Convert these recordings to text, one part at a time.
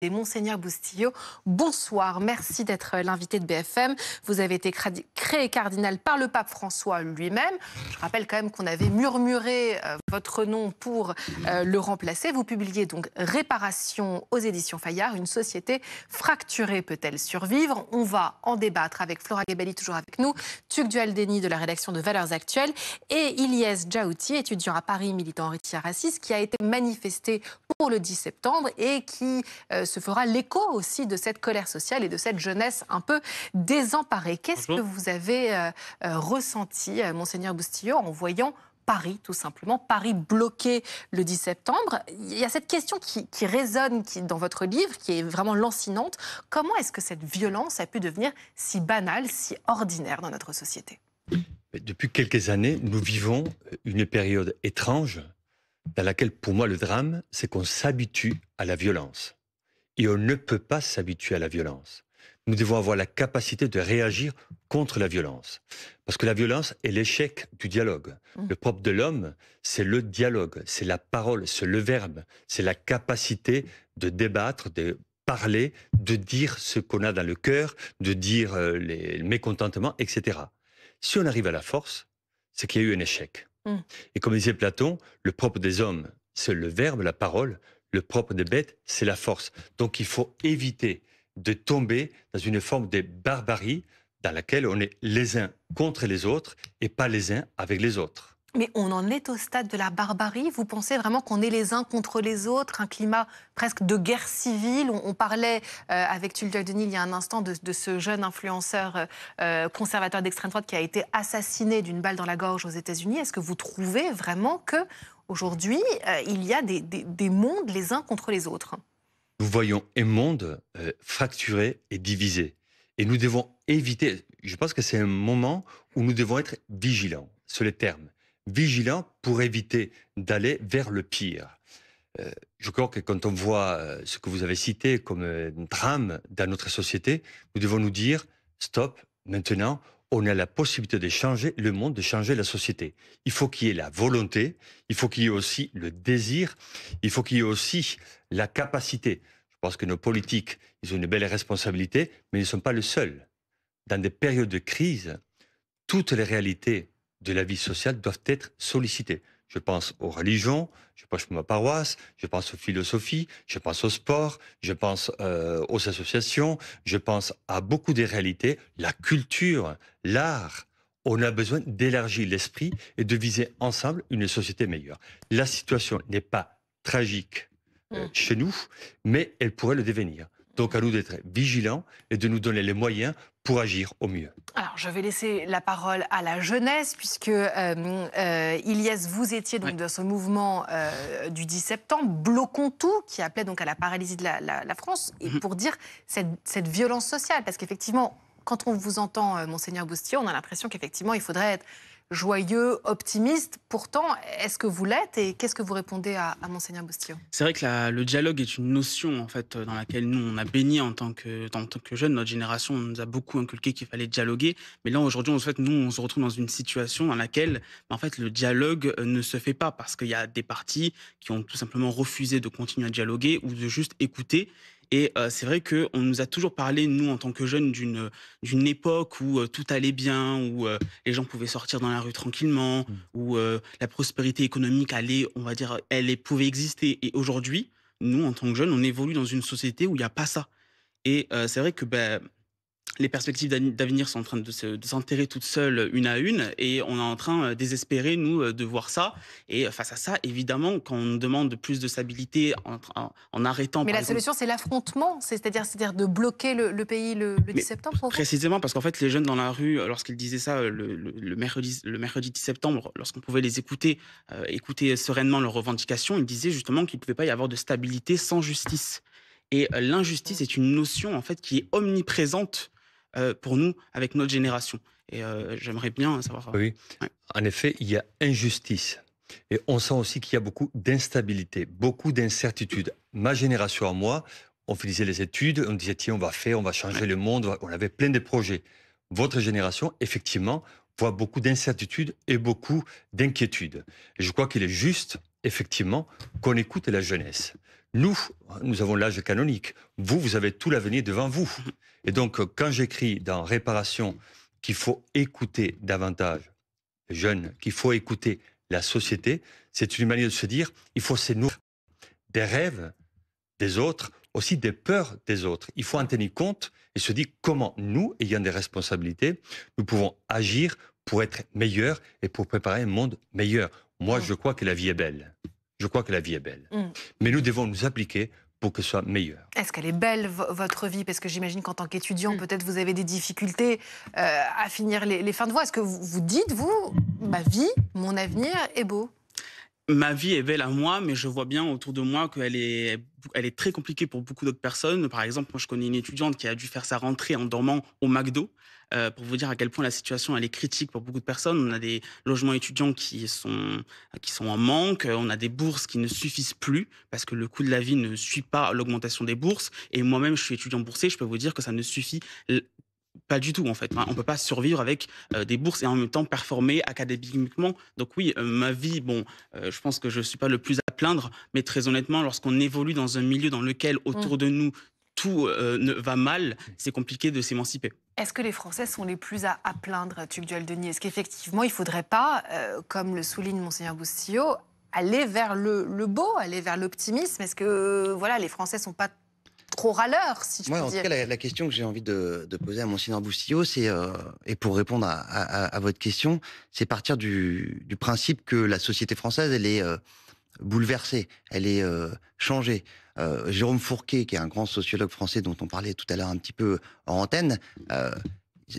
Et Monseigneur Bustillo, bonsoir, merci d'être l'invité de BFM. Vous avez été créé cardinal par le pape François lui-même. Je rappelle quand même qu'on avait murmuré votre nom pour le remplacer. Vous publiez donc Réparation aux éditions Fayard. Une société fracturée peut-elle survivre? On va en débattre avec Flora Gebeli, toujours avec nous, Tuc Dualdeni de la rédaction de Valeurs Actuelles et Ilyes Djaouti, étudiant à Paris, militant antiraciste, qui a été manifesté pour le 10 septembre et qui se fera l'écho aussi de cette colère sociale et de cette jeunesse un peu désemparée. Qu'est-ce que vous avez ressenti, Monseigneur Bustillo, en voyant Paris, tout simplement, Paris bloqué le 10 septembre? Il y a cette question qui résonne dans votre livre, qui est vraiment lancinante. Comment est-ce que cette violence a pu devenir si banale, si ordinaire dans notre société? Depuis quelques années, nous vivons une période étrange dans laquelle, pour moi, le drame, c'est qu'on s'habitue à la violence. Et on ne peut pas s'habituer à la violence. Nous devons avoir la capacité de réagir contre la violence. Parce que la violence est l'échec du dialogue. Le propre de l'homme, c'est le dialogue, c'est la parole, c'est le verbe, c'est la capacité de débattre, de parler, de dire ce qu'on a dans le cœur, de dire les mécontentements, etc. Si on arrive à la force, c'est qu'il y a eu un échec. Et comme disait Platon, le propre des hommes, c'est le verbe, la parole. Le propre des bêtes, c'est la force. Donc il faut éviter de tomber dans une forme de barbarie dans laquelle on est les uns contre les autres et pas les uns avec les autres. Mais on en est au stade de la barbarie? Vous pensez vraiment qu'on est les uns contre les autres, un climat presque de guerre civile? On parlait avec Tuc Dualdeni il y a un instant de ce jeune influenceur conservateur d'extrême droite qui a été assassiné d'une balle dans la gorge aux États-Unis. Est-ce que vous trouvez vraiment que aujourd'hui il y a des mondes les uns contre les autres? Nous voyons un monde fracturé et divisé. Et nous devons éviter, je pense que c'est un moment où nous devons être vigilants, c'est le terme. Vigilants pour éviter d'aller vers le pire. Je crois que quand on voit ce que vous avez cité comme drame dans notre société, nous devons nous dire, stop, maintenant, on a la possibilité de changer le monde, de changer la société. Il faut qu'il y ait la volonté, il faut qu'il y ait aussi le désir, il faut qu'il y ait aussi la capacité. Je pense que nos politiques, ils ont une belle responsabilité, mais ils ne sont pas le seul. Dans des périodes de crise, toutes les réalités de la vie sociale doivent être sollicitées. Je pense aux religions, je pense à ma paroisse, je pense aux philosophies, je pense au sport, je pense aux associations, je pense à beaucoup de réalités, la culture, l'art. On a besoin d'élargir l'esprit et de viser ensemble une société meilleure. La situation n'est pas tragique chez nous, mais elle pourrait le devenir. Donc à nous d'être vigilants et de nous donner les moyens pour agir au mieux. Alors, je vais laisser la parole à la jeunesse, puisque Ilyes, vous étiez donc de ce mouvement du 10 septembre, Bloquons tout, qui appelait donc à la paralysie de la France, et pour dire cette violence sociale. Parce qu'effectivement, quand on vous entend, Monseigneur Bustillo, on a l'impression qu'effectivement, il faudrait être joyeux, optimiste. Pourtant, est-ce que vous l'êtes? Et qu'est-ce que vous répondez à Monseigneur Bustillo? C'est vrai que le dialogue est une notion en fait dans laquelle nous on a baigné en tant que jeunes. Notre génération on nous a beaucoup inculqué qu'il fallait dialoguer, mais là aujourd'hui en fait nous on se retrouve dans une situation dans laquelle en fait le dialogue ne se fait pas parce qu'il y a des partis qui ont tout simplement refusé de continuer à dialoguer ou de juste écouter. Et c'est vrai qu'on nous a toujours parlé, nous, en tant que jeunes, d'une époque où tout allait bien, où les gens pouvaient sortir dans la rue tranquillement, où la prospérité économique allait, on va dire, pouvait exister. Et aujourd'hui, nous, en tant que jeunes, on évolue dans une société où il n'y a pas ça. Et c'est vrai que les perspectives d'avenir sont en train de s'enterrer toutes seules, une à une, et on est en train, désespérés, nous, de voir ça. Et face à ça, évidemment, quand on nous demande plus de stabilité en arrêtant... Mais par la exemple, solution, c'est l'affrontement, c'est-à-dire de bloquer le pays le 10 septembre, pour vous? précisément parce qu'en fait, les jeunes dans la rue, lorsqu'ils disaient ça le mercredi 10 septembre, lorsqu'on pouvait les écouter, écouter sereinement leurs revendications, ils disaient justement qu'il ne pouvait pas y avoir de stabilité sans justice. Et l'injustice est une notion en fait qui est omniprésente pour nous avec notre génération. Et j'aimerais bien savoir. Oui, Ouais. en effet, il y a injustice. Et on sent aussi qu'il y a beaucoup d'instabilité, beaucoup d'incertitudes. Ma génération, moi, on faisait les études, on disait tiens, on va changer le monde, on avait plein de projets. Votre génération, effectivement, voit beaucoup d'incertitudes et beaucoup d'inquiétudes. Et je crois qu'il est juste, effectivement, qu'on écoute la jeunesse. Nous avons l'âge canonique. Vous avez tout l'avenir devant vous. Et donc, quand j'écris dans Réparation qu'il faut écouter davantage les jeunes, qu'il faut écouter la société, c'est une manière de se dire, il faut se nourrir des rêves des autres, aussi des peurs des autres. Il faut en tenir compte et se dire comment nous, ayant des responsabilités, nous pouvons agir pour être meilleurs et pour préparer un monde meilleur. Moi, je crois que la vie est belle. Je crois que la vie est belle. Mais nous devons nous appliquer pour que ce soit meilleur. Est-ce qu'elle est belle, votre vie? Parce que j'imagine qu'en tant qu'étudiant, peut-être vous avez des difficultés à finir les fins de voie. Est-ce que vous dites, vous, ma vie, mon avenir est beau? Ma vie est belle à moi, mais je vois bien autour de moi qu'elle est très compliquée pour beaucoup d'autres personnes. Par exemple, moi, je connais une étudiante qui a dû faire sa rentrée en dormant au McDo. Pour vous dire à quel point la situation elle est critique pour beaucoup de personnes. On a des logements étudiants qui sont en manque, on a des bourses qui ne suffisent plus parce que le coût de la vie ne suit pas l'augmentation des bourses. Et moi-même, je suis étudiant boursier, je peux vous dire que ça ne suffit pas du tout en fait. On peut pas survivre avec des bourses et en même temps performer académiquement. Donc oui, ma vie, je pense que je suis pas le plus à plaindre, mais très honnêtement, lorsqu'on évolue dans un milieu dans lequel autour de nous tout ne va mal, c'est compliqué de s'émanciper. Est-ce que les Français sont les plus à plaindre, Tugdual-Denis? Est-ce qu'effectivement, il ne faudrait pas, comme le souligne Monseigneur Boustillot, aller vers le beau, aller vers l'optimisme? Est-ce que voilà, les Français ne sont pas trop râleurs, si je puis dire? En tout cas, la question que j'ai envie de poser à Monseigneur Boustillot, c'est, et pour répondre à votre question, c'est partir du principe que la société française, elle est bouleversée, elle est changée. Jérôme Fourquet, qui est un grand sociologue français dont on parlait tout à l'heure un petit peu en antenne,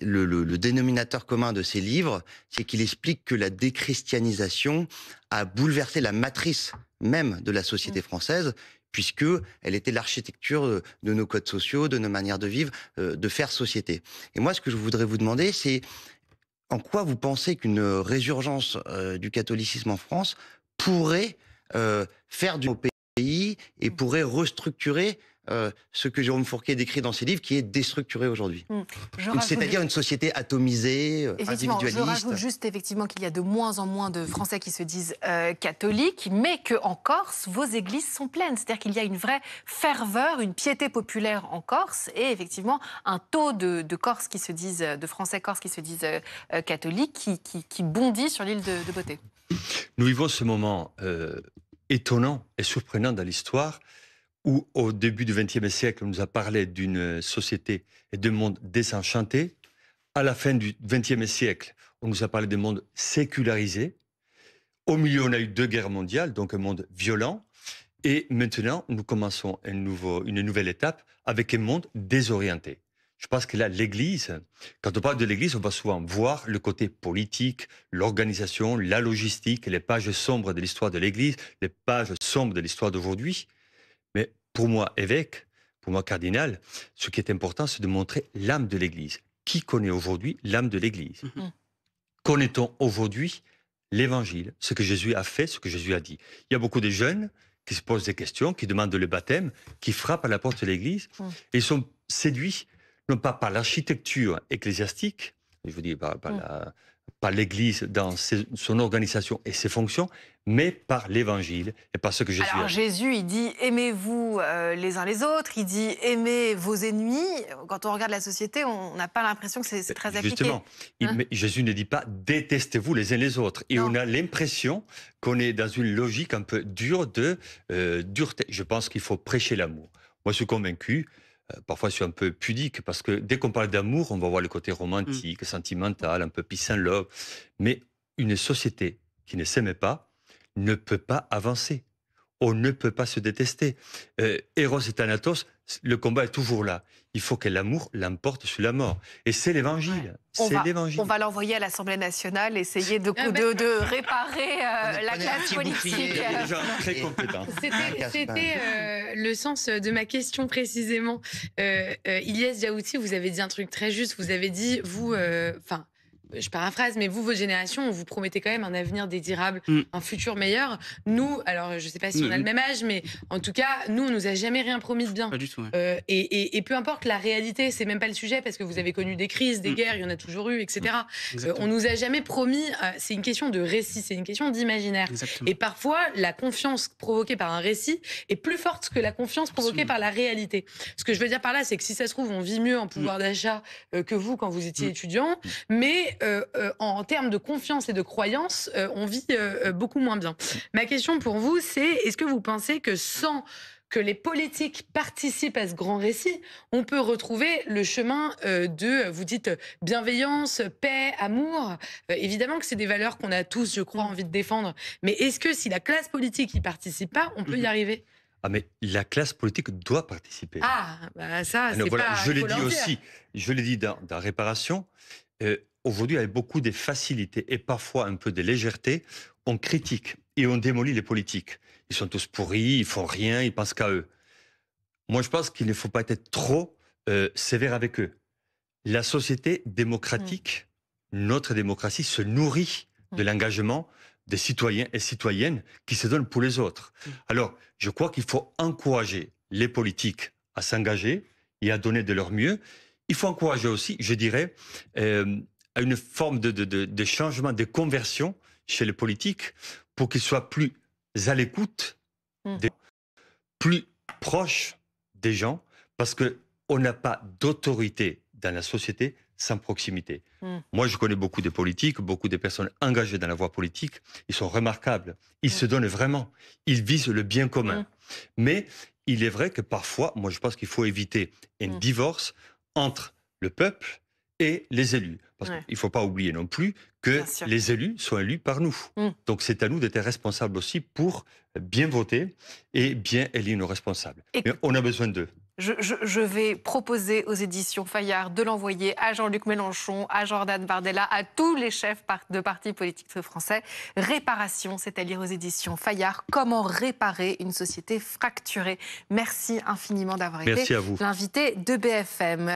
le dénominateur commun de ses livres, c'est qu'il explique que la déchristianisation a bouleversé la matrice même de la société française, puisque elle était l'architecture de nos codes sociaux, de nos manières de vivre, de faire société. Et moi, ce que je voudrais vous demander, c'est en quoi vous pensez qu'une résurgence du catholicisme en France pourrait faire du pays et pourrait restructurer ce que Jérôme Fourquet décrit dans ses livres, qui est déstructuré aujourd'hui. C'est-à-dire une société atomisée, individualiste. Je rajoute juste effectivement qu'il y a de moins en moins de Français qui se disent catholiques, mais qu'en Corse, vos églises sont pleines. C'est-à-dire qu'il y a une vraie ferveur, une piété populaire en Corse, et effectivement un taux de Corses qui se disent, de Français corses qui se disent catholiques, qui bondit sur l'île de Beauté. Nous vivons ce moment étonnant et surprenant dans l'histoire, où au début du XXe siècle, on nous a parlé d'une société et d'un monde désenchanté. À la fin du XXe siècle, on nous a parlé d'un monde sécularisé. Au milieu, on a eu 2 guerres mondiales, donc un monde violent. Et maintenant, nous commençons une nouvelle étape avec un monde désorienté. Je pense que là, l'Église, quand on parle de l'Église, on va souvent voir le côté politique, l'organisation, la logistique, les pages sombres de l'histoire de l'Église, les pages sombres de l'histoire d'aujourd'hui. Mais pour moi, évêque, pour moi, cardinal, ce qui est important, c'est de montrer l'âme de l'Église. Qui connaît aujourd'hui l'âme de l'Église? Connaît-on aujourd'hui l'Évangile, ce que Jésus a fait, ce que Jésus a dit? Il y a beaucoup de jeunes qui se posent des questions, qui demandent le baptême, qui frappent à la porte de l'Église, et ils sont séduits, non pas par l'architecture ecclésiastique, je veux dire par l'Église dans son organisation et ses fonctions, mais par l'Évangile et par ce que Jésus a dit. Alors Jésus, il dit « aimez-vous les uns les autres », il dit « aimez vos ennemis ». Quand on regarde la société, on n'a pas l'impression que c'est très appliqué. Justement, Jésus ne dit pas « détestez-vous les uns les autres ». Et on a l'impression qu'on est dans une logique un peu dure de dureté. Je pense qu'il faut prêcher l'amour. Moi, je suis convaincu. Parfois, je suis un peu pudique parce que dès qu'on parle d'amour, on va voir le côté romantique, sentimental, un peu peace and love. Mais une société qui ne s'aime pas ne peut pas avancer. On ne peut pas se détester. Eros et Thanatos, le combat est toujours là. Il faut que l'amour l'emporte sur la mort. Et c'est l'Évangile. C'est l'Évangile. On va l'envoyer à l'Assemblée nationale, essayer de réparer la classe politique. Il y a des gens très compétents. C'était le sens de ma question précisément. Ilyes Djaouti, vous avez dit un truc très juste. Vous avez dit, je paraphrase, mais vous, votre génération, vous promettez quand même un avenir désirable, Mm. un futur meilleur. Nous, alors je ne sais pas si on a le même âge, mais en tout cas, nous, on nous a jamais rien promis de bien. Pas du tout. Ouais. Et peu importe la réalité, c'est même pas le sujet, parce que vous avez connu des crises, des guerres, il y en a toujours eu, etc. Exactement. On nous a jamais promis, c'est une question de récit, c'est une question d'imaginaire. Exactement. Et parfois, la confiance provoquée par un récit est plus forte que la confiance provoquée par la réalité. Ce que je veux dire par là, c'est que si ça se trouve, on vit mieux en pouvoir d'achat que vous quand vous étiez étudiant, mais en termes de confiance et de croyance, on vit beaucoup moins bien. Ma question pour vous, c'est est-ce que vous pensez que sans que les politiques participent à ce grand récit, on peut retrouver le chemin de, vous dites, bienveillance, paix, amour. Évidemment que c'est des valeurs qu'on a tous, je crois, envie de défendre. Mais est-ce que si la classe politique n'y participe pas, on peut y arriver? Ah, mais la classe politique doit participer. Ah, bah ça, c'est Voilà, pas... je l'ai faut dit leur dire. aussi, je l'ai dit dans Réparation, aujourd'hui, avec beaucoup de facilité et parfois un peu de légèreté, on critique et on démolit les politiques. Ils sont tous pourris, ils font rien, ils pensent qu'à eux. Moi, je pense qu'il ne faut pas être trop sévère avec eux. La société démocratique, notre démocratie, se nourrit de l'engagement des citoyens et citoyennes qui se donnent pour les autres. Alors, je crois qu'il faut encourager les politiques à s'engager et à donner de leur mieux. Il faut encourager aussi, je dirais, à une forme de changement, de conversion chez les politiques pour qu'ils soient plus à l'écoute, plus proches des gens, parce qu'on n'a pas d'autorité dans la société sans proximité. Moi, je connais beaucoup de politiques, beaucoup de personnes engagées dans la voie politique. Ils sont remarquables. Ils se donnent vraiment. Ils visent le bien commun. Mais il est vrai que parfois, moi, je pense qu'il faut éviter un divorce entre le peuple et les élus. Parce qu'il ne faut pas oublier non plus que les élus sont élus par nous. Donc, c'est à nous d'être responsables aussi pour bien voter et bien élire nos responsables. Mais on a besoin d'eux. Je vais proposer aux éditions Fayard de l'envoyer à Jean-Luc Mélenchon, à Jordan Bardella, à tous les chefs de partis politiques français. Réparation, c'est à lire aux éditions Fayard. Comment réparer une société fracturée? Merci infiniment d'avoir été l'invité de BFM.